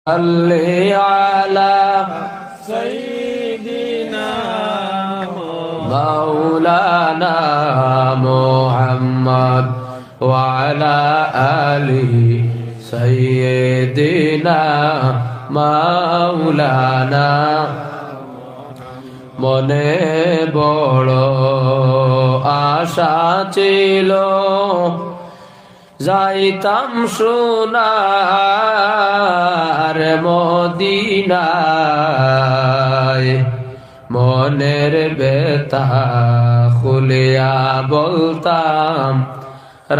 صل على سيدنا مولانا محمد وعلى آله سيدنا مولانا মনে বড় আশা ছিল যাইতাম সোনার মদিনায় মনের বেতা খুলিয়া বলতাম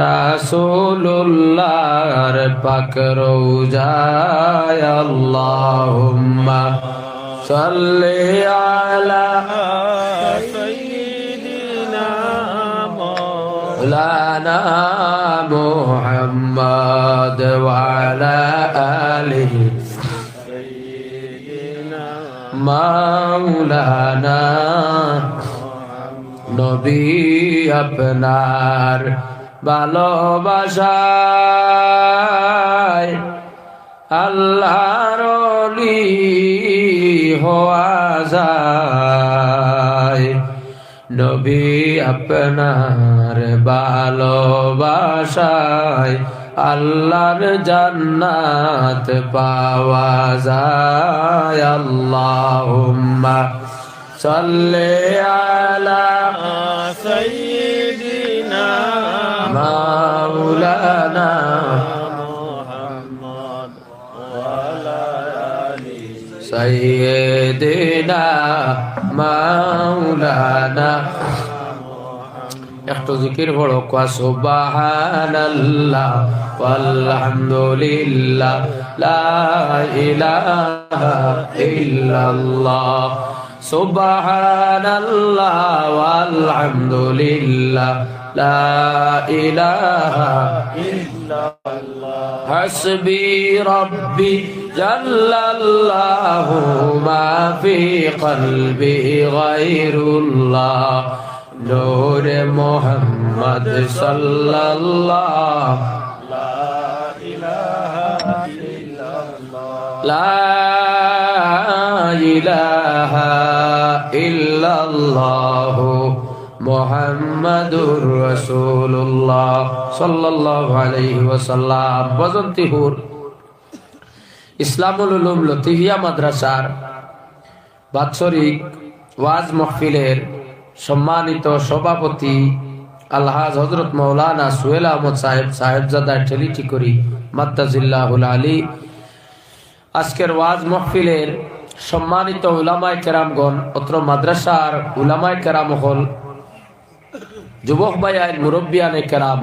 রাসূলুল্লাহর পাক রওজায় আল্লাহুম্মা সাল্লি আলা সাইয়্যিদিনা মাওলানা মুহাম্মদ ওয়া আলা আলিহি সাইয়্যিদিনা মাওলানা নবী আপনার ভালোবাসায় আল্লাহর ওলি হওয়া যায় নবী আপনার ভালোবাসায় আল্লাহর জান্নাত পাওয়া যায় আল্লাহুম্মা সাল্লি আলা সাইয়্যিদিনা মাওলানা মুহাম্মদ ওয়া আলা আলিহি সাইয়্যিদিনা মাওলানা একটু জিকির বড় কোয়া সুবহানাল্লাহ ওয়ালহামদুলিল্লাহ লা ইলাহা ইল্লাল্লাহ সুবহানাল্লাহ ওয়ালহামদুলিল্লাহ লা ইলাহা ইল্লাল্লাহ হাসবি রাব্বি জাল্লাল্লাহু মা ফি কলবি গায়রুল্লাহ নূরে মুহাম্মদ সাল্লাল্লাহু লা ইলাহা ইল্লাল্লাহ লা ইলাহা ইল্লাল্লাহ মুহাম্মাদুর রাসূলুল্লাহ সাল্লাল্লাহু আলাইহি ওয়াসাল্লাম। বজন্তিপুর ইসলামুল উলুম লতিফিয়া মাদ্রাসার বাৎসরিক ওয়াজ মাহফিলের সম্মানিত সভাপতি আলহাজ হযরত মাওলানা সোহেল আহমদ সাহেবজাদা ঠেলিটিকরি মাদ্দাজিল্লাহুল আলী, আজকের ওয়াজ মাহফিলের সম্মানিত উলামায়ে কেরামগণ, অত্র মাদ্রাসার উলামায়ে কেরাম হল, যুবক ভাইয়ার মুরব্বিয়ানে কেরাম,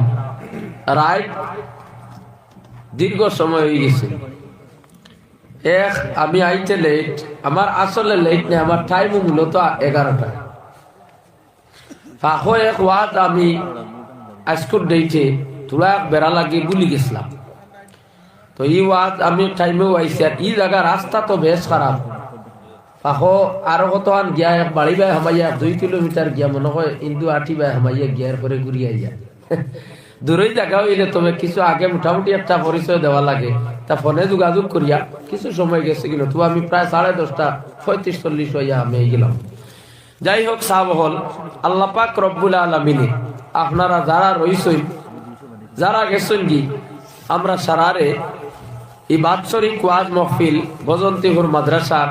রায় দীর্ঘ সময় হয়ে গেছে। আমি আইতে লেট, আমার আসলে লেট নেই, আমার টাইম মূলত 11টা। এক ওয়াজ আমি আজকুর ডেটে তোলা বেড়া লাগি বুলি গেছিলাম, তো এই ওয়াজ আমি টাইমেও আইসি। আর এই জায়গা রাস্তা তো বেশ খারাপ, আরো কত আন গিয়া এক বাড়ি বাই হামাইয়া 2 কিলোমিটার গিয়া মনে হয় ইন্দু আঠি বাই হামাইয়া গিয়ার পরে ঘুরিয়া যায়। দূরেই জায়গা হইলে তবে কিছু আগে মোটামুটি একটা পরিচয় দেওয়া লাগে, তা ফোনে যোগাযোগ করিয়া কিছু সময় গেছে কিনা, তো আমি প্রায় 10:30-35-40 হইয়া আমি গেলাম। যাই হোক সাহাব হল, আল্লাহ পাক রব্বুল আলামিনে আপনারা যারা রইছেন, যারা গেছেন কি, আমরা সারারে এই বাৎসরিক ওয়াজ মাহফিল বজন্তিপুর মাদ্রাসার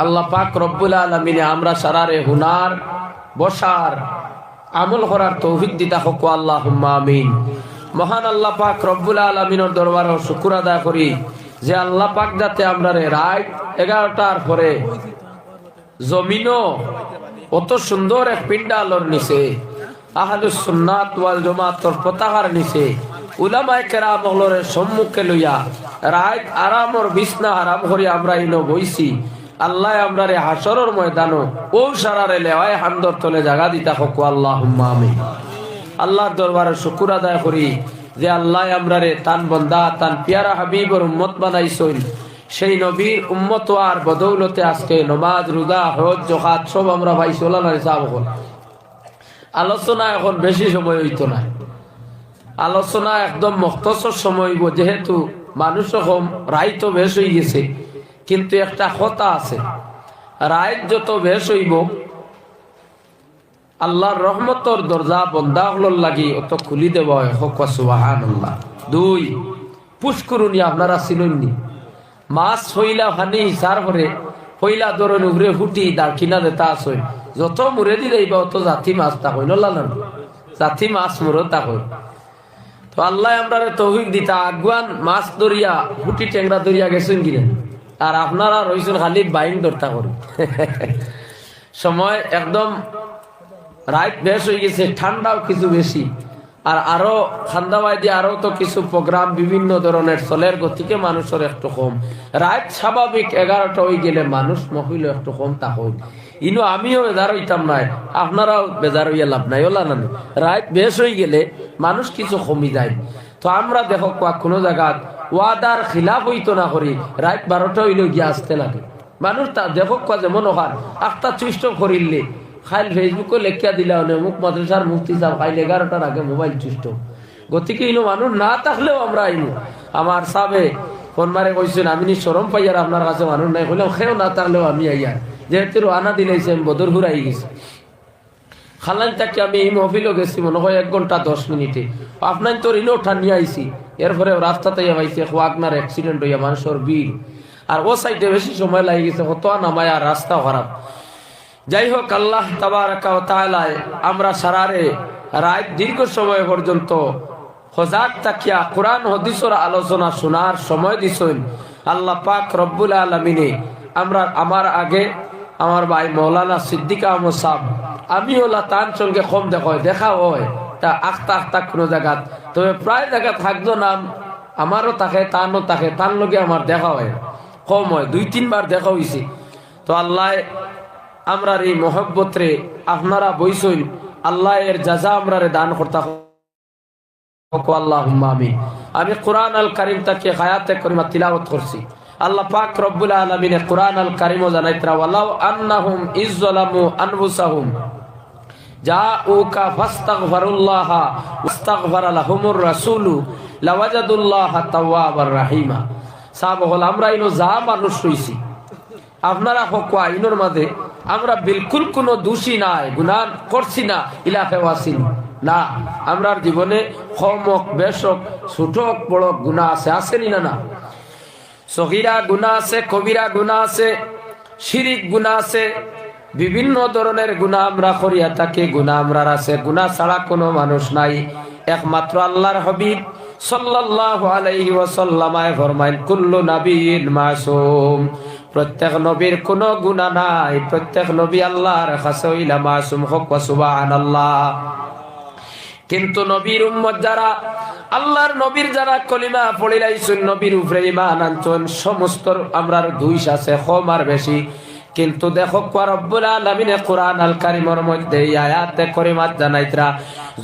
আল্লাহ পাক রব্বুল আলামিনে আমরা সারারে হুনার বসার আমল করার তৌফিক দিতা হোক আল্লাহুম্মা আমিন। মহান আল্লাহ পাক রব্বুল আলামিনের দরবারে শুকর আদায় করি যে আল্লাহ পাক যাতে আমরা রাত 11টার পরে জমিনও অত সুন্দর এক পিন্ডালর নিচে আহলুস সুন্নাত ওয়াল জামাতের পতাকার নিচে উলামায়ে কেরাম হলরে সম্মুখে লইয়া রাত আরামর বিছনা আরাম করি আমরা ইনো বইছি। আল্লাহ আমরারে হাসরের ময়দানো ও সারারে লেওয়ায় হামদর তলে জায়গা দিতা হোক আল্লাহুম্মা আমিন। আল্লাহর দরবারে শুকর আদায় করি যে আল্লাহ আমরারে তান বন্দা তান পিয়ারা হাবিবর উম্মত বানাইছেন। সেই নবীর উম্মত আর বদৌলতে আজকে নামাজ রোজা হজ যাকাত সব আমরা ভাই সোলানারে সাহাব হল। আলোচনা এখন বেশি সময় হইতো না, আলোচনা একদম মুখতসর সময় হইব, যেহেতু মানুষও কম, রায় তো বেশ হয়ে গেছে, কিন্তু একটা কথা আছে, রায় যত বেশ হইব আল্লাহর রহমতর দরজা বন্ধা হল লাগি অত খুলি দেব হয়। হক সুবহানাল্লাহ। 2 পুষ্করণী আপনারা চিননি, মাছ হইলা ফানি হিসার করে হইলা ধরন উড়ে ফুটি দারকিনা দেতা আছে, যত মুড়ে দিলে অত জাতি মাছ তা হইল লালন, জাতি মাছ মুড়ো তা হই। তো আল্লাহ আমরা তৌফিক দিতা, আগুয়ান মাছ ধরিয়া ফুটি টেংরা ধরিয়া গেছেন কিনা, আর আপনারা রয়েছেন খালি বাইন ধরতা করি। সময় একদম রাত বেশ হয়ে গেছে, ঠান্ডাও কিছু বেশি, আর আরো ঠান্ডা বাইদি আরো তো কিছু প্রোগ্রাম বিভিন্ন ধরনের চলের গতিকে মানুষের একটু কম। রাত স্বাভাবিক 11টা হয়ে গেলে মানুষ মহিল একটু কম তা হই। ইনো আমিও বেজার হইতাম নাই, আপনারাও বেজার হইয়া লাভ নাই, ওলা না রাত বেশ হয়ে গেলে মানুষ কিছু কমি যায়। তো আমরা দেখো কোনো জায়গা ওয়াদার খিলাফ হইতো না করি, রাত 12টা হইলে গিয়ে আসতে লাগে মানুষ। তা দেখো যেমন ওখান একটা চুষ্ট করিলে খাইল ফেসবুকে লেখিয়া দিলা অমুক মাদ্রাসার মুফতি সাহেব খাইল 11টার আগে মোবাইল চুষ্ট। গতিকে ইনো মানুষ না থাকলেও আমরা আইনু। আমার সাবে ফোন মারে কইছেন আমি নি শরম পাইয়ার আপনার কাছে মানুষ নাই, বললাম সেও না থাকলেও আমি আইয়ার, যেহেতু আনা দিলেছে আমি বদরপুর আই গেছি। খালান তাকে আমি এই মহফিলও গেছি মনে হয় 1 ঘন্টা 10 মিনিটে, আপনার তোর ইনো ঠান নিয়ে আইসি। এরপরে রাস্তাতে পাইছে আপনার অ্যাক্সিডেন্ট হইয়া মানুষের বীর, আর ও সাইডে বেশি সময় লাগে গেছে, কত নামায় আর রাস্তা খারাপ। যাই হোক, আল্লাহ তাবারাকা ওয়া তাআলা আমরা সারারে রাত দীর্ঘ সময় পর্যন্ত হজাত তাকিয়া কোরআন হাদিসের আলোচনা শোনার সময় দিছেন। আল্লাহ পাক রব্বুল আলামিনে আমরা আমার আগে আমার ভাই মাওলানা সিদ্দিক আহমদ সাহেব, আমি ওলা তার সঙ্গে কম দেখা হয় তা আখতা কোনো জায়গাত, তবে প্রায় জায়গা থাকতো নাম আমারও থাকে তানও থাকে, তার লগে আমার দেখা হয় কম হয়, 2-3 বার দেখা হয়েছে। তো আল্লাহ আমরা এই মহব্বত রে আপনারা বইসইন, আল্লাহ এর জাযা আমরা রে দান করতা। আল্লাহুম্মা আমিন। আমি কোরআন আল কারীম তাকে হায়াতে করিমা তিলাওয়াত করছি। আল্লাহ পাক রব্বুল আলামিন কোরআন আল কারীমও জানাইতরা ওয়ালাউ আন্নাহুম ইযলামু আনফুসাহুম জাউকা ফাস্তাগফিরুল্লাহ ওয়াস্তাগফারা লাহুমুর রাসূলু লাওয়াজাদুল্লাহা তাওয়াবার রাহিমা। সাহাবা হল আমরা ইনো যা মানুষ হইছি, আপনারা হকওয়া ইনোর মাঝে আমরা বিলকুল কোনো দোষী নাই, গুনাহ করছি না, ইলাফে ওয়াসিন না। আমরার জীবনে কমক বেশক ছোট বড় গুনাহ আছে, আসেনি না? না, সগীরা গুনাহ আছে, কবিরা গুনাহ আছে, শিরিক গুনাহ আছে, বিভিন্ন ধরনের গুনাহ আমরা করিয়া থাকি। গুনাহ আমরার আছে, গুনাহ ছাড়া কোনো মানুষ নাই, একমাত্র আল্লাহর হাবিব সাল্লাল্লাহু আলাইহি ওয়াসাল্লাম ফরমাইন কুল্লু নাবিয়্যিন মাসুম, প্রত্যেক নবীর কোনো গুনাহ নাই, প্রত্যেক নবী আল্লাহর কাছে হইলা মাসুম। হক সুবহানাল্লাহ। কিন্তু নবীর উম্মত যারা, আল্লাহর নবীর যারা কলিমা পড়িলাইছেন, নবীর উপরে ঈমান আনছেন, সমস্ত আমরার দোষ আছে কম আর বেশি। কিন্তু দেখো রব্বুল আলামিন কোরআন আল কারীমের মধ্যে এই আয়াতে কারিমাত জানাইতরা,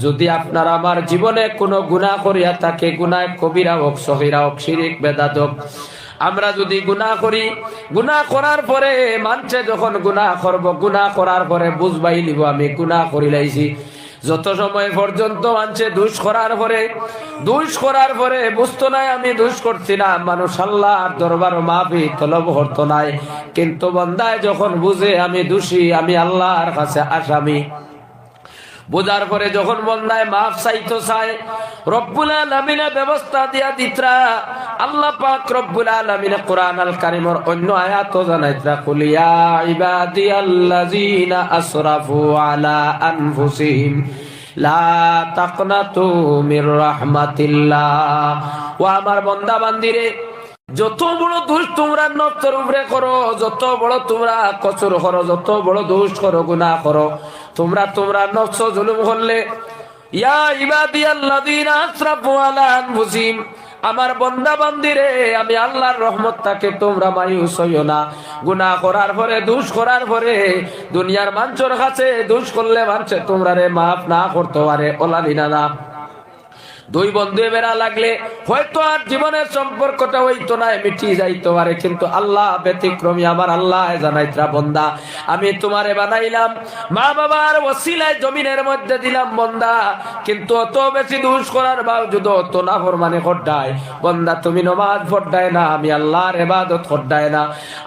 যদি আপনার আমার জীবনে কোনো গুনাহ করিয়া থাকে, গুনাহ কবিরা হোক সগীরা হোক শিরক বেদাত হোক, আমরা যদি গুনাহ করি, গুনাহ করার পরে মানছে যখন গুনাহ করব, গুনাহ করার পরে বুঝবাই নিব আমি গুনাহ করিলাইছি। যত সময় পর্যন্ত মানছে দুষ করার পরে বুঝতো নাই আমি দুষ করছি না, মানুষ আল্লাহর দরবার মাফি তলব করতো নাই। কিন্তু বান্দায় যখন বুঝে আমি দোষী, আমি আল্লাহর কাছে আসামি, বুঝার পরে যখন বান্দায় মাফ চাইতো চায়, রব্বুল আলামিনের ব্যবস্থা দিয়া দিতরা। আল্লাহ পাক রব্বুল আলামিন কোরআন আল কারীমের অন্য আয়াতও জানাইতরা, কুল ইয়া ইবাদিয়াল্লাযিনা আসরাফু আলা আনফুসিহিম লা তাকনাতু মির রাহমাতিল্লাহ। ও আমার বান্দা বান্দিরে, যত বড় দোষ তোমরা নফসের উপরে করো, যত বড় তোমরা কসুর করো, যত বড় দোষ করো, গুনাহ করো, তোমরা নফস জুলুম করলে, ইয়া ইবাদিয়াল্লাযিনা আসরাফু আলা আনফুসিহিম, আমার বান্দা বান্দিরে আমি আল্লাহর রহমত থেকে তোমরা মায়ুস হইও না। গুনাহ করার পরে, দোষ করার পরে দুনিয়ার মানুষের কাছে দোষ করলে মানুষে তোমরা রে মাফ না করতে পারে, ওলানি না। দুই বন্ধু বেড়া লাগলে হয়তো আর জীবনের সম্পর্কটা হইতো না, মিটিয়ে যাইতে পারে, কিন্তু আল্লাহ ব্যতিক্রমী। আমার আল্লাহ জানাইতরা বন্দা আমি তোমারে বানাইলাম, মা বাবার ওসিলায় জমিনের মধ্যে দিলাম বন্দা, কিন্তু অত বেশি দোষ করার বাবজুদ অত নাফরমানি করডায় বন্দা, তুমি নামাজ পড়ডায় না, আমি আল্লাহর ইবাদত করডায় না।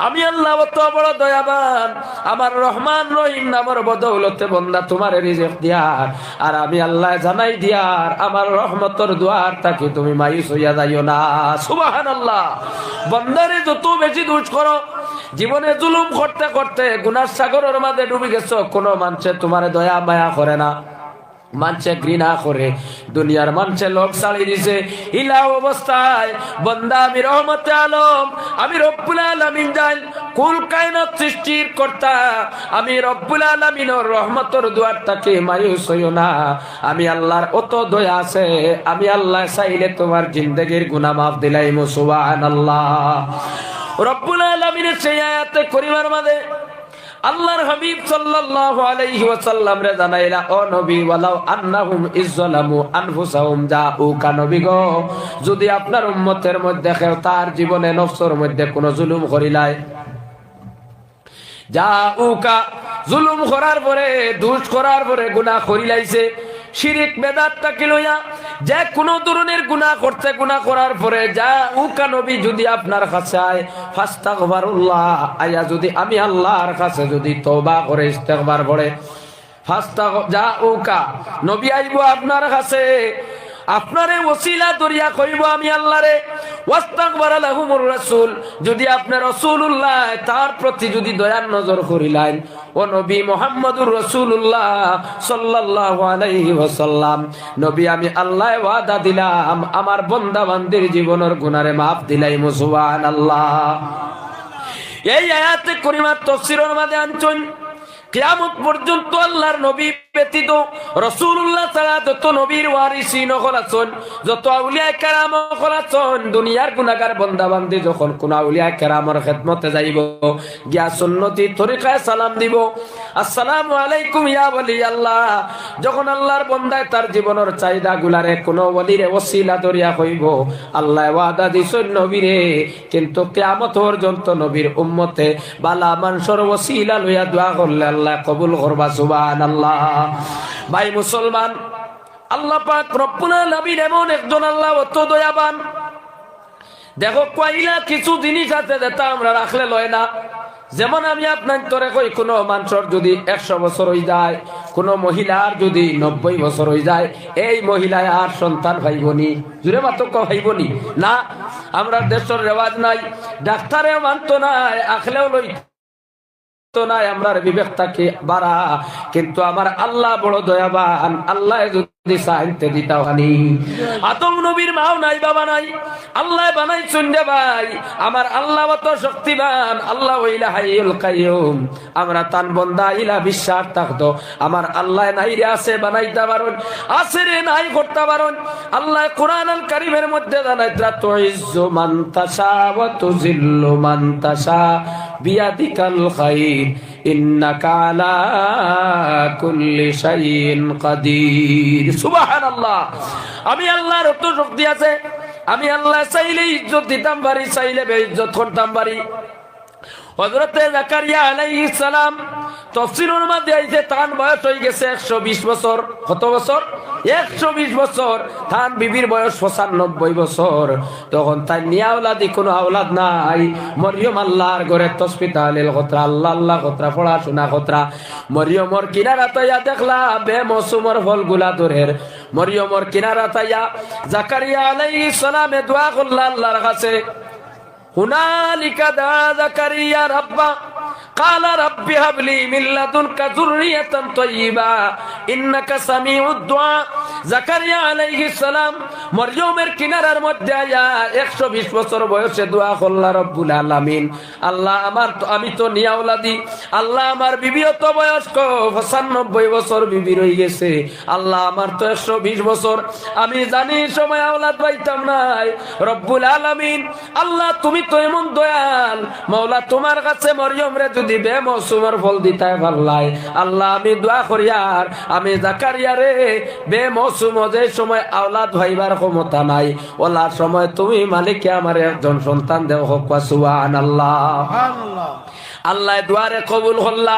আমি আল্লাহ অত বড় দয়াবান, আমার রহমান রহিম নামের বদৌলতে বন্দা তোমার রিজিক দিয়ার, আর আমি আল্লাহ জানাই দিয়ার আমার রহমতের দুয়ার তাকে তুমি মাইউস হইয়া যাইও না। সুবহানাল্লাহ। বন্দারে যত বেশি দোষ করো, জীবনে জুলুম করতে করতে গুনার সাগরের মাঝে ডুবে গেছো, কোনো মানুষে তোমার দয়া মায়া করে না, মানুষে ঘৃণা করে, দুনিয়ার মানুষে লোক ছাড়ি দিছে। ইলা অবস্থায় বন্দা আমি রহমতে আলম, আমি রব্বুল আলামিন জান কুল কায়নাত সৃষ্টির কর্তা, আমি রব্বুল আলামিনের রহমতের দুয়ারটাকে মায়ুস হইও না। আমি আল্লাহর অত দয়া আছে, আমি আল্লাহ চাইলে তোমার জিন্দেগির গুনাহ মাফ দিলাইমু। সুবহানাল্লাহ। রব্বুল আলামিনের সেই আয়াতে করিমার মাঝে আল্লাহর হাবিব সাল্লাল্লাহু আলাইহি ওয়াসাল্লাম রে জানাইলা, ও নবী ওয়ালাউ আন্নাহুম ইযলামু আনফুসাহুম জাউকা, নবী গো যদি আপনার উম্মতের মধ্যে কেউ তার জীবনে নফসের মধ্যে কোনো জুলুম করিলাই, জাউকা জুলুম করার পরে দোষ করার পরে গুনাহ করিলাইছে, শিরিক বেদাতটাকে লইয়া যে কোনো ধরনের গুনাহ করতে, গুনাহ করার পরে জাউকা নবী যদি আপনার কাছে আয় ফাস্তাগফিরুল্লাহ, আয়া যদি আমি আল্লাহর কাছে যদি তওবা করে ইস্তেগফার পড়ে, জাউকা নবী আইবো আপনার কাছে, আপনারে ওসিলা দরিয়া কইব আমি আল্লাহরে, ওয়াস্তাগফারা লাহুমুর রাসূল, যদি আপনার রাসূলুল্লাহ তার প্রতি যদি দয়ার নজর করিলেন, ও নবী মুহাম্মদুর রাসূলুল্লাহ সাল্লাল্লাহু আলাইহি ওয়াসাল্লাম, নবী আমি আল্লাহ ওয়াদা দিলাম আমার বান্দা বান্দির জীবনের গুনারে মাফ দিলাইম। সুবহানাল্লাহ। এই আয়াতে করিমার তাফসীরের মধ্যে আনছেন কিয়ামত পর্যন্ত আল্লাহর নবী ব্যতীত রাসূলুল্লাহ ছাড়া যত নবীর ওয়ারিসিন হলাছন, যত আউলিয়া কেরাম হলাছন, দুনিয়ার গুনাহগার বান্দা বান্দি যখন কোন আউলিয়া কেরামের খেদমতে যাইব, গিয়া সুন্নতি তরিকায় সালাম দিব, আসসালামু আলাইকুম ইয়া ওলি আল্লাহ, যখন আল্লাহর বান্দায় তার জীবনের চাহিদা গুলারে কোন ওলিরে ওসিলা দরিয়া কইব, আল্লাহ ওয়াদা দিছেন নবীরে কিন্তু কিয়ামত পর্যন্ত নবীর উম্মতে বালা মানুষের ওসিলা লইয়া দোয়া করলে আল্লাহ কবুল করবা। সুবহানাল্লাহ। ভাই মুসলমান, আল্লাহ পাক রব্বুল আলামিন এমন একজন আল্লাহ অত দয়াবান, দেখো কইলা কিছু জিনিস আছে যেটা আমরা রাখলে লয় না। যেমন আমি আপনার তোরে কই, কোন মানুষের যদি 100 বছর হয়ে যায়, কোন মহিলার যদি 90 বছর হয়ে যায়, এই মহিলায় আর সন্তান ভাইবনি, জুড়ে মাত্র ভাইবনি না। আমরা দেশের রেওয়াজ নাই, ডাক্তারে মানতো নাই, আখলেও লই নাই, আমরা বিবেকটাকে বাড়া, কিন্তু আমার আল্লাহ বড় দয়াবান, আল্লাহ যদি সাহিত্যে দিতা হানি, আদম নবীর মাও নাই বাবা নাই, আল্লাহ বানাইছেন রে ভাই, আমার আল্লাহ অত শক্তিমান, আল্লাহ ওইলা হাইয়ুল কাইয়ুম, আমরা তান বন্দা ইলা বিশ্বাস থাকতো আমার আল্লাহ নাই রে আছে বানাইতে পারুন, আছে রে নাই করতে পারুন। আল্লাহ কোরআন আল কারীমের মধ্যে জানাইতরা তুইজ্জু মান তাশা ওয়া তুযিল্লু মান তাশা বিয়াদিকাল খাইর ইন্নাকা আলা কুল্লি শাইইন কাদির। সুবহানাল্লাহ। আমি আল্লাহর অত শক্তি আছে, আমি আল্লাহ চাইলে ইজ্জত দিতাম পারি, চাইলে বেইজ্জত করতাম পারি। হযরতে জাকারিয়া আলাইহিস সালাম তাফসীরের মধ্যে আইছে তার বয়স হয়ে গেছে 120 বছর। কত বছর? 120 বছর। তার বিবির বয়স 95 বছর। তখন তার নিয়া আওলাদি কোনো আওলাদ নাই। মরিয়ম আল্লাহর ঘরে তাসবিহ তাহলিল কতরা, আল্লাহ আল্লাহ কতরা, পড়াশোনা কতরা। মরিয়মর কিনারা তাইয়া দেখলা বেমৌসুমের ফলগুলা ধরের। মরিয়মর কিনারা তাইয়া জাকারিয়া আলাইহিস সালামে দোয়া করল আল্লাহর কাছে। হুনালিকা দা জাকারিয়া রাব্বা কালা রাব্বি হাবলি মিন লাদুনকা যুররিয়াতান তাইয়্যিবা ইন্নাকা সামিউদ দুআ। জাকারিয়া আলাইহিস সালাম মরিয়মের কিনারার মধ্যে আয়া 120 বছর বয়সে দোয়া করলা রব্বুল আলামিন, আল্লাহ আমি তো নিয়াওলাদি, আল্লাহ আমার বিবিও তো বয়স্ক 95 বছর বিবি রয়ে গেছে, আল্লাহ আমার তো 120 বছর, আমি জানি সময় আওলাদ পাইতাম নাই। রব্বুল আলামিন আল্লাহ তুমি তো এমন দয়াল, মাওলা তোমার কাছে মরিয়ম রে যদি বেমৌসুমের ফল দিতে পারলাই, আল্লাহ আমি দোয়া করি আর আমি জাকারিয়া রে বেমৌসুম মৌসুম, যে সময় আওলাদ ভাইবার ক্ষমতা নাই, ওলা সময় তুমি মালিককে আমার একজন সন্তান দেও। হোক সুবহানাল্লাহ। আল্লাহ দুয়ারে কবুল হল্লা,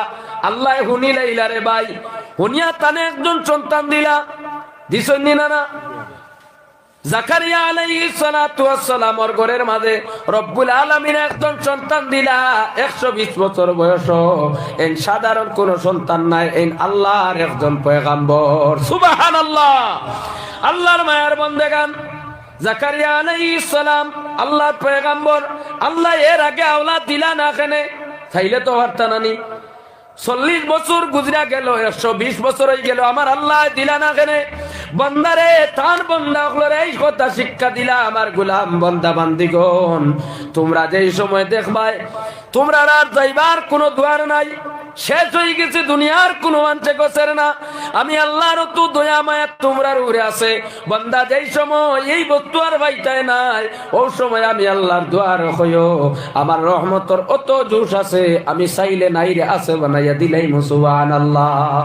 আল্লাহ শুনিলাইলা রে ভাই, শুনিয়া তানে একজন সন্তান দিলা। দিছনি না না? জাকারিয়া আলাইহিস সালাতু ওয়াস সালামর ঘরের মাঝে রব্বুল আলামিন একজন সন্তান দিলা। 120 বছর বয়স, এই সাধারণ কোন সন্তান নাই, এই আল্লাহর একজন পয়গম্বর। সুবহানাল্লাহ। আল্লাহর মায়ার বন্দেগান, জাকারিয়া আলাইহিস সালাম আল্লাহর পয়গম্বর। আল্লাহ এর আগে আওলাদ দিলা না, কেনে চাইলে তো পারতা নানি। 40 বছর গুজরা গেল, 120 বছর হয়ে গেল, আমার আল্লাহ দিলা না কেনে? বন্দারে, তার বন্দা এই কথা শিক্ষা দিলা, আমার গোলাম বন্দা বান্দিগণ, তোমরা যেই সময় দেখবাই তোমরা আর যাইবার কোনো দুয়ার নাই, শেষ হয়ে গেছে, দুনিয়ার কোনো মানছে গোছের না। আমি আল্লাহর তো দয়া মায়া তোমরার উড়ে আছে। বন্দা যেই সময় এই বস্তু আর বাইটায় নাই, ও সময় আমি আল্লাহর দুয়ার হইও, আমার রহমতর অত জোশ আছে, আমি চাইলে নাই রে আছে বানাইয়া দিলাই। সুবহানাল্লাহ।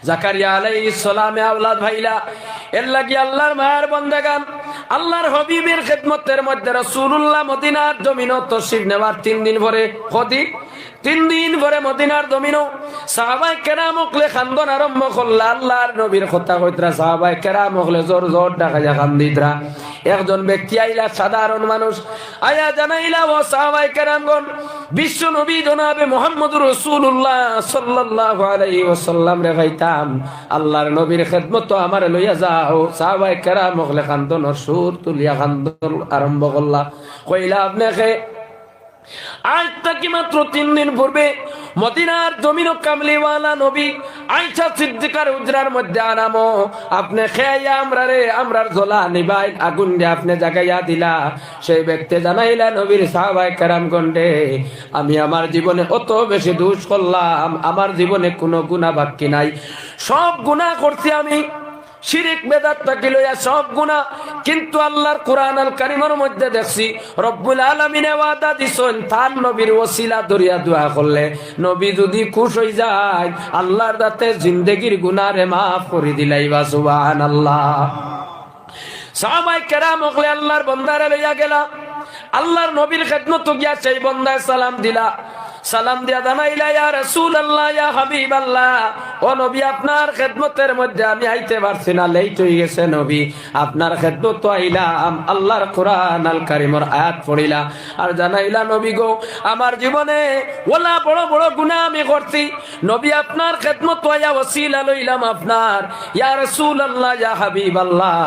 জাকারিয়া আলাইহিস সালামে আওলাদ ভাইলা, এর লাগি আল্লাহর মায়ের বন্দেগান, আল্লাহর হাবিবের খেদমতের মধ্যে রাসূলুল্লাহ মদিনার জমিন তশরিফ নেওয়ার 3 দিন পরে, কদিন? 3 দিন পরে মদিনার জমিনও সাহাবায়ে কেরাম ওকলে খান্দন আরম্ভ করলা। আল্লাহর নবীর কথা কইতরা, সাহাবায়ে কেরাম ওকলে জোর জোর ডাকাইয়া খান্দিতরা। একজন ব্যক্তি আইলা, সাধারণ মানুষ আয়া জানাইলা, ও সাহাবায়ে কেরামগণ, বিশ্ব নবী জনাবে মুহাম্মদুর রাসূলুল্লাহ সাল্লাল্লাহু আলাইহি ওয়াসাল্লাম রে ভাইতাম, আল্লাহর নবীর খেদমত আমারে লইয়া যাও। সাহাবায়ে কেরাম ওকলে খান্দনের সুর তুলিয়া খান্দন আরম্ভ করলা। কইলা, আপনাকে আজ থেকে মাত্র 3 দিন পূর্বে মদিনার জমিন কামলিওয়ালা নবী আয়েশা সিদ্দিকার হুজরার মধ্যে আনামো, আপনি খেয়াইয়া আমরার জ্বলা নিবাই আগুন দিয়ে আপনি জাগাইয়া দিলা। সেই ব্যক্তি জানাইলা, নবীর সাহাবায়ে কেরামগণ রে, আমি আমার জীবনে অত বেশি দোষ করলাম, আমার জীবনে কোনো গুনাহ বাকি নাই, সব গুনাহ করছি আমি, শিরিক বেদাত থেকে লইয়া সব গুনাহ। কিন্তু আল্লাহর কোরআন আল কারীমের মধ্যে দেখছি রব্বুল আলামিন ওয়াদা দিছেন, তার নবীর ওসিলা দরিয়া দোয়া করলে নবী যদি খুশ হই যায়, আল্লাহর দাতে জিন্দেগীর গুনাহরে maaf করে দিলাইবা। সুবহানাল্লাহ। সাহাবায়ে কেরাম ওকলে আল্লাহর বান্দারে লইয়া গেলা, আল্লাহর নবীর খেদমত গিয়া সেই বান্দায় সালাম দিলা। সালাম দিয়া জানাইলা, ইয়া রাসূলুল্লাহ, ইয়া হাবিবাল্লাহ, ও নবী, আপনার খেদমতের মধ্যে আমি আইতে পারছি না, লেট হয়ে গেছে নবী, আপনার খেদমত আইলাম, আল্লাহর কোরআন আল কারীমের আয়াত পড়িলা আর জানাইলা, নবী গো, আমার জীবনে ওলা বড় বড় গুনাহ আমি করছি, নবী আপনার খেদমত আইয়া ওসিলা লইলাম আপনার। ইয়া রাসূলুল্লাহ, ইয়া হাবিবাল্লাহ,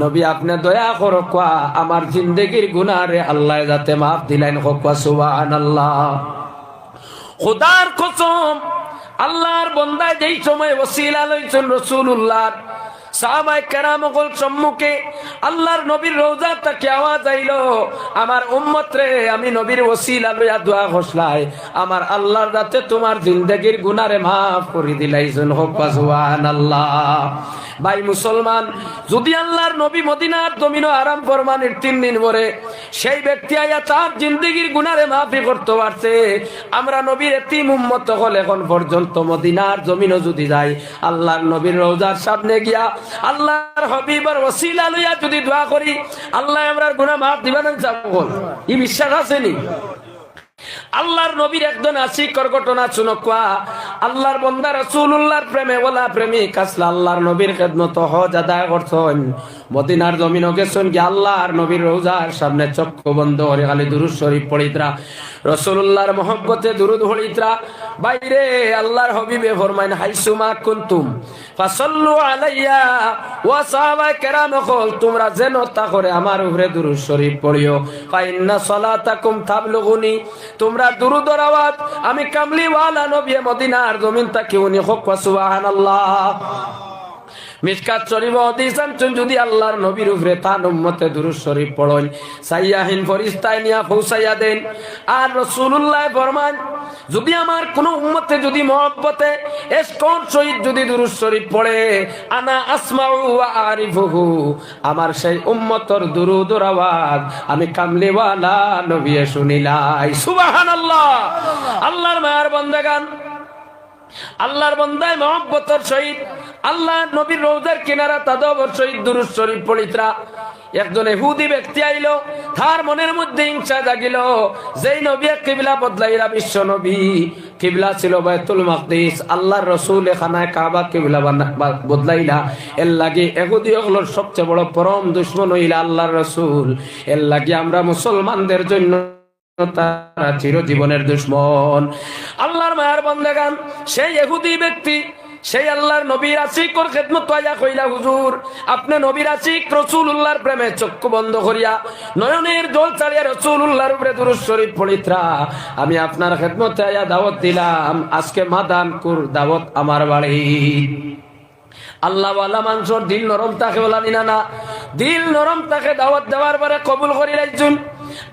নবী আপনি দয়া করো কোয়া, আমার জিন্দেগীর গুনাহরে আল্লাহ যাতে maaf দিলেন। হোক সুবহানাল্লাহ। খোদার কসম, আল্লাহর বান্দা যেই সময় ওসিলা লইছেন রাসূলুল্লাহ, সাহাবায়ে কেরামগণ সম্মুখে আল্লাহর নবীর রওজা থেকে আওয়াজ আইলো, আমার উম্মত রে, আমি নবীর ওসিলা লইয়া দোয়া করছলাই, আমার আল্লাহর রাতে তোমার জিন্দেগীর গুনাহরে maaf করে দিলাইছেন। হোক সুবহানাল্লাহ। ভাই মুসলমান, যদি আল্লাহর নবী মদিনার জমিনও আরাম ফরমানের 3 দিন পরে সেই ব্যক্তি আয়া তার জিন্দেগীর গুনাহরে মাফি করতে পারছে, আমরা নবীর এতিম উম্মত হলে এখন পর্যন্ত মদিনার জমিনও যদি যাই, আল্লাহর নবীর রওজার সামনে গিয়া আল্লাহর হাবিবের ওসিলা লইয়া যদি দোয়া করি, আল্লাহ আমরার গুনাহ maaf দিবেন। এই বিশ্বাস আসেনি? আল্লাহর নবীর একজন আশিকর ঘটনা শুনকা, আল্লাহর বান্দা রাসূলুল্লাহর প্রেমে ওলা প্রেমিক আসলে আল্লাহর নবীর খেদমত হজ আদায় করছেন, মদিনার জমিনও গেছেন কি আল্লাহর নবীর রওজার সামনে চক্ষু বন্ধ করে খালি দুরূদ শরীফ পড়িতরা, রাসূলুল্লাহর মহব্বতে দুরূদ পড়িতরা। বাইরে আল্লাহর হাবিবে ফরমাইন, হাইসুমা কুনতুম ফাসাল্লু আলাইয়া, ওয়া সাহাবায়ে কেরাম কল, তোমরা যেন তা করে আমার উপরে দুরূদ শরীফ পড়িও, ফা ইন্না সালাতাকুম তাবলুগুনি, তোমরা দুরূদের আওয়াজ আমি কামলিওয়ালা নবী মদিনার জমিন থেকে উনি। হোক সুবহানাল্লাহ। মিশকাত শরীফ হাদিস আনছেন, যদি আল্লাহর নবীর উপরে তার উম্মতে দুরূদ শরীফ পড়েন, সাইয়াহিন ফেরেশতায় নিয়া পৌঁছাইয়া দেন। আর রাসূলুল্লাহ ফরমান, যদি আমার কোন উম্মতে যদি মহব্বতে ইশকর সহিত যদি দুরূদ শরীফ পড়ে, আনা আসমাউ ওয়া আরিফুহু, আমার সেই উম্মতর দুরূদের আওয়াজ আমি কামলিওয়ালা নবী শুনিলাই। সুবহানাল্লাহ। আল্লাহর মায়ার বান্দাগান, আল্লাহর বান্দায় মহব্বতের সহিত আল্লাহ নবীর রওজার কিনারা তাদবর সহিত দুরূদ শরীফ পড়িত্রা একজন ইহুদি ব্যক্তি আইলো, তার মনের মধ্যে হিংসা জাগিল। যেই নবী কিবলা বদলাইলা, বিশ্ব নবী কিবলা ছিল বাইতুল মাকদিস, আল্লাহর রাসূল খানায় কাবা কিবলা বদলাইলা। এর লাগি ইহুদি হলোর সবচেয়ে বড় পরম দুশমন হইলা আল্লাহর রাসূল। এর লাগি আমরা মুসলমানদের জন্য তারা চিরজীবনের দুশমন। আল্লাহর মায়ার বান্দাগান, সেই ইহুদি ব্যক্তি সেই আল্লাহর নবীর আশিকর খেদমত আয়া কইলা, হুজুর আপনি নবীর আশিক রাসূলুল্লাহর প্রেমে চক্ষু বন্ধ করিয়া নয়নের জল ছাড়িয়া রাসূলুল্লাহর উপরে দুরূদ শরীফ পড়িত্রা আমি আপনার খেদমতে আয়া দাওয়াত দিলাম। আজকে মাদানকুর দাওয়াত আমার বাড়ি। আল্লাহ ওয়ালা মানুষের দিল নরম থাকে বলানি না, দিল নরম থাকে দাওয়াত দেওয়ার পরে কবুল করি রাখছুন।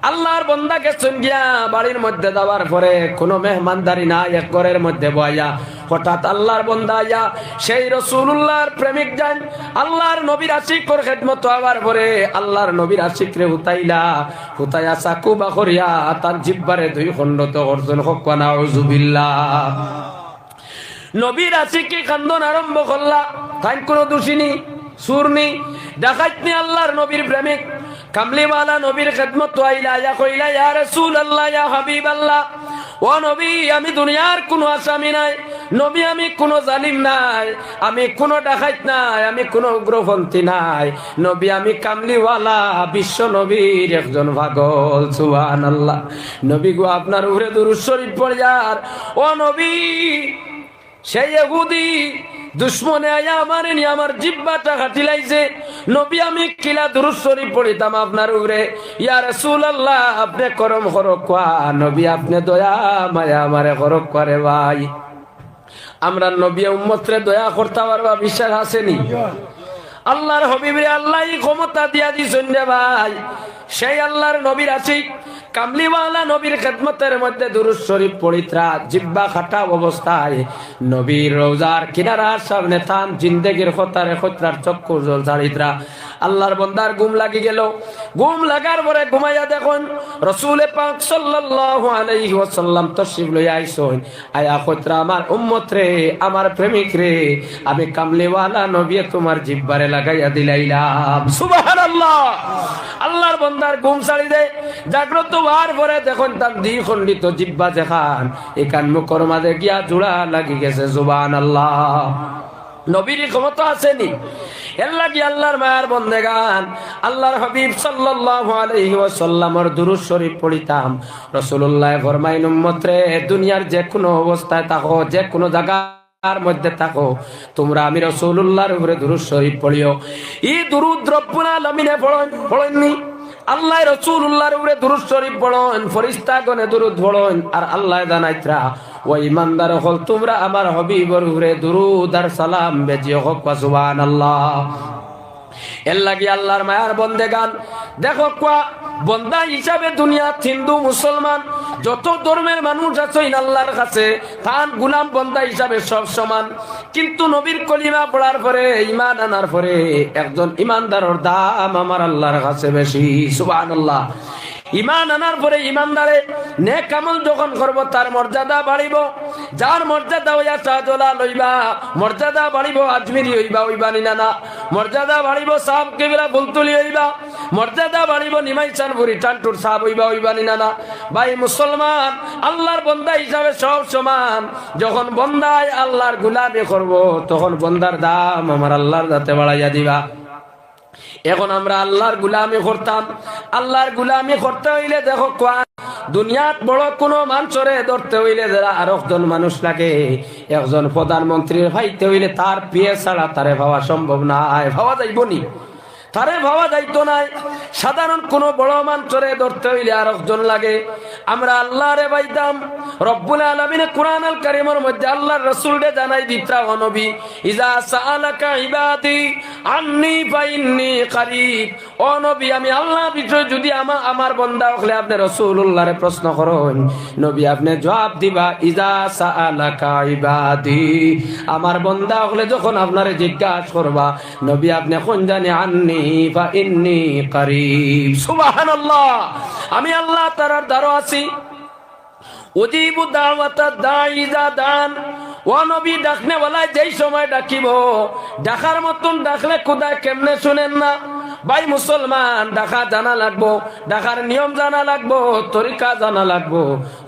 আল্লাহর বান্দাকে সঙ্গিয়া বাড়ির মধ্যে দেওয়ার পরে কোনো মেহমানদারি না, এক ঘরের মধ্যে বয়া হঠাৎ আল্লাহর বান্দা আয়া সেই রাসূলুল্লাহর প্রেমিক যান আল্লাহর নবীর আশিকর খেদমত হওয়ার পরে আল্লাহর নবীর আশিকরে হুতাইয়া চাকু বা করিয়া তার জিহ্বারে দুই খণ্ডত অর্জন হক না নাউযুবিল্লাহ। নবীর আশিককে কান্দন আরম্ভ করলা, তাই কোনো দোষিনী সুরনি ডাকাতনি আল্লাহর নবীর প্রেমিক কামলিওয়ালা নবীর খেদমত আইলা, ইয়া কইলা ইয়া রাসূলুল্লাহ ইয়া হাবিবাল্লাহ, ও নবী আমি দুনিয়ার কোনো আসামি নাই, নবী আমি কোনো জালিম নাই, আমি কোনো ডাকাত নাই, আমি কোনো উগ্রপন্থী নাই, নবী আমি কামলিওয়ালা বিশ্ব নবীর একজন পাগল। সুবহানাল্লাহ। নবী গো আপনার উপরে দুরূদ শরীফ পড়িয়ার ও নবী সেই ইহুদি দুশ্মনে আয়া আমারে নি আমার জিহ্বাটা কাটিলাইছে, নবী আমি কিলা দুরূদ শরীফ পড়িতাম আপনার উপরে। ইয়া রাসূলুল্লাহ আপনি করম করক কোয়া, নবী আপনি দয়া মায়া আমারে করক করে ভাই। আমরা নবী উম্মতরে দয়া করতে পারবা, বিশ্বাস আসেনি? আল্লাহর হাবিবরে আল্লাহই ক্ষমতা দিয়া দিছেন রে ভাই। সেই আল্লাহর নবীর আশিক কামলিওয়ালা নবীর খেদমতের মধ্যে দুরূদ শরীফ পড়িত্রা জিহ্বা খাটা অবস্থায় নবীর রওজার কিনারার সামনে থান জিন্দেগির খতারে খতরার চক্ষু জল ছাড়িত্রা আল্লাহর বান্দার ঘুম লাগি গেল। ঘুম লাগার পরে ঘুমাইয়া দেখুন রাসূল পাক সাল্লাল্লাহু আলাইহি ওয়াসাল্লাম তশরিফ লইয়া আইছেন। আয়া খতরা আমার উম্মত রে, আমার প্রেমিক রে, আমি কামলিওয়ালা নবী তোমার জিহ্বারে লাগাইয়া দিলাইলাম। সুবহানাল্লাহ। আল্লাহর বান্দার ঘুম ছাড়ি দে, জাগ্রত হওয়ার পরে দেখুন তার দ্বিখণ্ডিত জিহ্বা দেখান এখান মুখের মাঝে গিয়া জোড়া লাগি গেছে। সুবহানাল্লাহ। নবীর ক্ষমতা আসেনি? এর লাগি আল্লাহর মায়ার বন্দেগান আল্লাহর হাবিব সাল্লাল্লাহু আলাইহি ওয়াসাল্লামের দুরূদ শরীফ পড়িতাম। রাসূলুল্লাহ ফরমাইন উম্মত রে, দুনিয়ার যে কোনো অবস্থায় থাকো, যে কোনো জায়গার মধ্যে থাকো, তোমরা আমি রাসূলুল্লাহর উপরে দুরূদ শরীফ পড়িও। এই দুরূদ রব্বুল আলামিনে পড়েননি, আল্লাহ রাসূলুল্লাহর উপরে দুরূদ শরীফ পড়েন, ফেরেশতাগণে দুরূদ পড়েন। আর আল্লাহ জানাইতরা ও ইমানদার হল তোমরা আমার হাবিবের উপরে দুরূদ আর সালাম বেজিও হোক। সুবহানাল্লাহ। এর লাগি আল্লাহর মায়ার বন্দেগান দেখো কোয়া বন্দা হিসাবে দুনিয়া হিন্দু মুসলমান যত ধর্মের মানুষ আছে আল্লাহর কাছে তার গোলাম বন্দা হিসাবে সব সমান। কিন্তু নবীর কলিমা পড়ার পরে ঈমান আনার পরে একজন ঈমানদারের দাম আমার আল্লাহর কাছে বেশি। সুবহানাল্লাহ। ঈমান আনার পরে ঈমানদারে নেক আমল যখন করব তার মর্যাদা বাড়িব। যার মর্যাদা হইয়া শাহজলা লইবা, মর্যাদা বাড়িব আজমিরি হইবা না, মর্যাদা বাড়িব সাহাব কেবলা বুলতুলি হইবা, মর্যাদা বাড়িব নিমাইচানপুরি টানটুর সাহাব হইবা না। ভাই মুসলমান, আল্লাহর বান্দা হিসাবে সব সমান। যখন বান্দায় আল্লাহর গোলামি করব তখন বান্দার দাম আমার আল্লাহর দাতে বাড়াইয়া দিবা। এখন আমরা আল্লাহর গুলামি করতাম, আল্লাহর গুলামি করতে হইলে দেখো দুনিয়াত বড় কোনো মানুষরে ধরতে হইলে যারা আর একজন মানুষ লাগে, একজন প্রধানমন্ত্রীর ভাইতে হইলে তার পিয়ে ছাড়া তারে ভাবা সম্ভব নাই, ভাবা যাইব নি? তারে ভাবা যাইতো নাই। সাধারণ কোন বড় মানুষরে ধরতে হইলে আর একজন লাগে। আমরা আল্লাহরে পাইতাম। রব্বুল আলামিন কুরআন আল কারীমের মধ্যে আল্লাহর রাসূলকে জানাই দিতা ও নবী, ইজা সাআলাকা ইবাদি আন্নী ফাইন্নী কারীব। ও নবী, আমি আল্লাহর বিষয়ে যদি আমার বান্দা হলে আপনি রাসূলুল্লাহরে প্রশ্ন করেন, নবী আপনি জবাব দিবা ইজা সাআলাকা ইবাদি। আমার বান্দা হলে যখন আপনারে জিজ্ঞাসা করবা, নবী আপনি কোন জানি আন্নী ফাইন্নী কারীব। সুবহানাল্লাহ। আমি আল্লাহ তাআলার দ্বারা আছি। উজিবু দাওয়াতাদ দাঈ ইযা দান ও নবী ডাকনে বলায় যেই সময় ডাকিব ডাকার মতন ডাকলে খোদায় কেমনে শুনেন না? ভাই মুসলমান, ডাকা জানা লাগবো, ডাকার নিয়ম জানা লাগবো, তরিকা জানা লাগবো।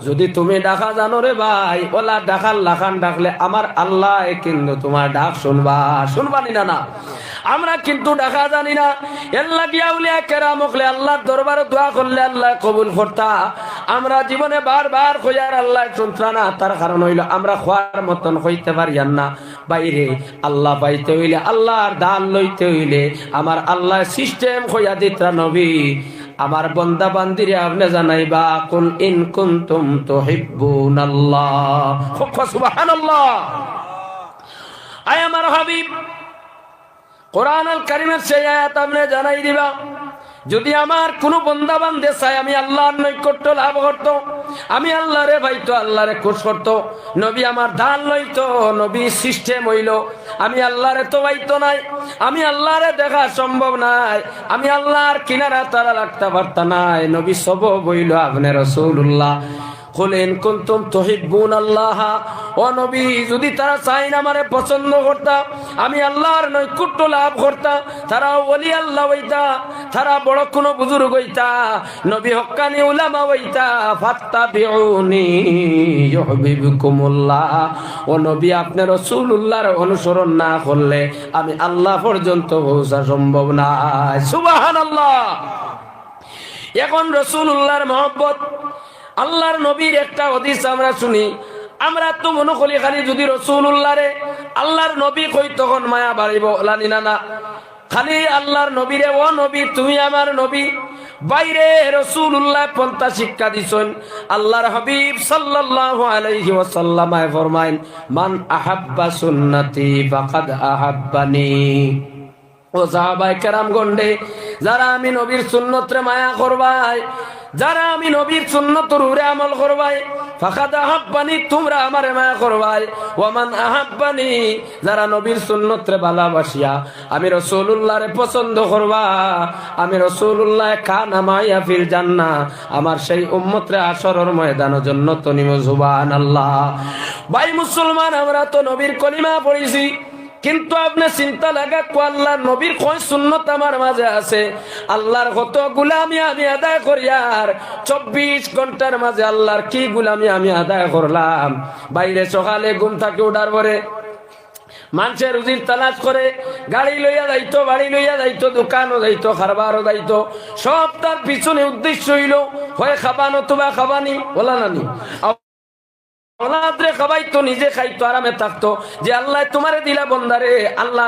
যদি তুমি ডাকা জানো রে ভাই, ওলা ডাকার লাখান ডাকলে আমার আল্লাহ কিন্তু তোমার ডাক শুনবানি না। আমরা কিন্তু ডাকা জানি না। এর লাগিয়া উলিয়া কেরাম হলে আল্লাহর দরবারে দোয়া করলে আল্লাহ কবুল করতা। আমরা জীবনে বারবার খোঁজার আল্লাহ শুনতা না, তার কারণ হইল আমরা খোয়ার মতন হইতে পারি না। বাইরে আল্লাহ পাইতে হইলে, আল্লাহর দান লইতে হইলে আমার আল্লাহ সিস্টেম খোঁজা দিত্রা নবী। আমার বন্দা বান্দিরে আপনি জানাইবা কুল ইন কুনতুম তুহিব্বুনাল্লাহ, সুবহানাল্লাহ। আয় আমার হাবিব, কোরআন আল কারীমের সেই আয়াত আপনি জানাই দিবা, যদি আমার কোন বন্দা বান্দে চাই আমি আল্লাহর নৈকট্য লাভ করত, আমি আল্লাহরে ভাইতো, আল্লাহরে খুশ করত, নবী আমার দান লইতো, নবী সিস্টেম হইল, আমি আল্লাহরে তো ভাইতো নাই, আমি আল্লাহরে দেখা সম্ভব নাই, আমি আল্লাহর কিনারা তারা লাগতে পারত নাই, নবী সব বইল আপনি রাসূলুল্লাহ। কুল কুনতুম তুহিব্বুনাল্লাহ, ও নবী যদি তারা চাই না আমারে পছন্দ করতা, আমি আল্লাহর নৈকট্য লাভ করতা, তারা ওলি আল্লাহ হইতা, তারা বড় কোনো বুজুর্গ হইতা, নবী হক্কানি উলামা হইতা, ফাত্তাবিউনি ইউহিব্বুকুমুল্লাহ। ও নবী আপনি রাসূলুল্লাহর অনুসরণ না করলে আমি আল্লাহ পর্যন্ত পৌঁছা সম্ভব না। সুবহানাল্লাহ। এখন রাসূলুল্লাহর মহব্বত, আল্লাহর নবীর একটা হাদিস আমরা শুনি, আমরা তো মনে করি খালি যদি রাসূলুল্লাহ রে আল্লাহর নবী কই তখন মায়া বাড়িব, লানি না, খালি আল্লাহর নবীরে ও নবী তুমি আমার নবী। বাইরে রাসূলুল্লাহ পন্থা শিক্ষা দিছেন। আল্লাহর হাবিব সাল্লাল্লাহু আলাইহি ওয়াসাল্লাম ফরমায়েন, মান আহাব্বা সুন্নতি ফাকাদ আহাব্বানি। ও সাহাবায়ে কেরাম গন্ডে, যারা আমি নবীর সুন্নতরে মায়া করবাই, যারা আমি নবীর সুন্নতের উপরে আমল করবাই, ফাকাদ আহাব্বানি, তোমরা আমারে মায়া করবাই। ওয়ামান আহাব্বানি, যারা নবীর সুন্নতরে ভালোবাসিয়া আমি রাসূলুল্লাহরে পছন্দ করবা, আমি রাসূলুল্লাহ কানা মাইয়া ফিল জান্নাহ, আমার সেই উম্মতরে হাশরের ময়দানের জন্য তো নিমো। সুবহানাল্লাহ। ভাই মুসলমান, আমরা তো নবীর কলিমা পড়েছি, কিন্তু আপনি চিন্তা লাগা আল্লাহর নবীর কয় সুন্নত আমার মাঝে আছে, আল্লাহর কত গুলামি আমি আদায় করি, আর 24 ঘন্টার মাঝে আল্লাহর কি গুলামি আমি আদায় করলাম। বাইরে সকালে ঘুম থেকে উঠার পরে মানুষের রুজির তালাশ করে, গাড়ি লইয়া যাইতো, বাড়ি লইয়া যাইতো, দোকানও যাইতো, খারবারও যাইতো, সব তার পিছনে উদ্দেশ্য হইল হয় খাবানো তোবা খাবানি, বলা নানি ওলাদরে খাবাইতো, নিজে খাইতো, আরামে থাকতো, যে আল্লাহ তোমারে দিলা বন্দারে, আল্লাহ